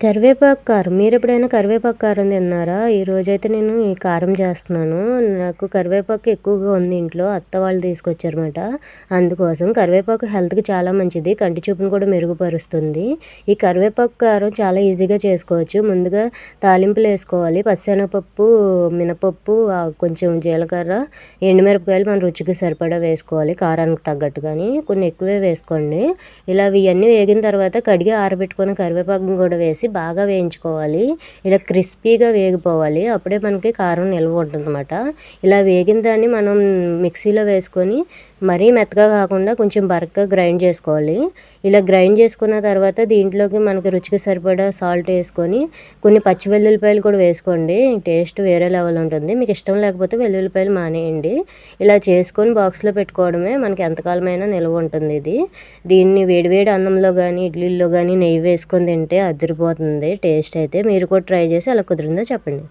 కరివేపాకు కారం. మీరెప్పుడైనా కరివేపాకు కారం తిన్నారా? ఈరోజైతే నేను ఈ కారం చేస్తున్నాను. నాకు కరివేపాకు ఎక్కువగా ఉంది ఇంట్లో. అత్త వాళ్ళు తీసుకొచ్చారన్నమాట. అందుకోసం కరివేపాకు హెల్త్‌కి చాలా మంచిది. కంటి చూపును కూడా మెరుగుపరుస్తుంది. ఈ కరివేపాకు కారం చాలా ఈజీగా చేసుకోవచ్చు. ముందుగా తాలింపులేసుకోవాలి. పచ్చిశనగపప్పు, మినపప్పు, కొంచెం జీలకర్ర, ఎండుమిరపకాయలు మన రుచికి సరిపడా వేసుకోవాలి. కారానికి తగ్గట్టుగాని. కొన్ని ఎక్కువే వేసుకోండి. ఇలా ఇవన్నీ వేగిన తర్వాత కడిగి ఆరబెట్టుకున్న కరివేపాకుని కూడా వేసి బాగా వేయించుకోవాలి. ఇలా క్రిస్పీగా వేగిపోవాలి. అప్పుడే మనకి కారం నిల్వ ఉంటుందన్నమాట. ఇలా వేగిన దాన్ని మనం మిక్సీలో వేసుకొని మరీ మెత్తగా కాకుండా కొంచెం బరకగా గ్రైండ్ చేసుకోవాలి. ఇలా గ్రైండ్ చేసుకున్న తర్వాత దీంట్లోకి మనకి రుచికి సరిపడా సాల్ట్ వేసుకొని కొన్ని పచ్చి వెల్లుల్లిపాయలు కూడా వేసుకోండి. టేస్ట్ వేరే లెవెల్ ఉంటుంది. మీకు ఇష్టం లేకపోతే వెల్లుల్లిపాయలు మానేయండి. ఇలా చేసుకొని బాక్స్లో పెట్టుకోవడమే మనకి ఎంతకాలమైనా నిల్వ ఉంటుంది ఇది. దీన్ని వేడివేడి అన్నంలో కానీ ఇడ్లీల్లో కానీ నెయ్యి వేసుకొని తింటే అదిరిపోతుంది టేస్ట్ అయితే. మీరు కూడా ట్రై చేసి ఎలా కుదిరిందో చెప్పండి.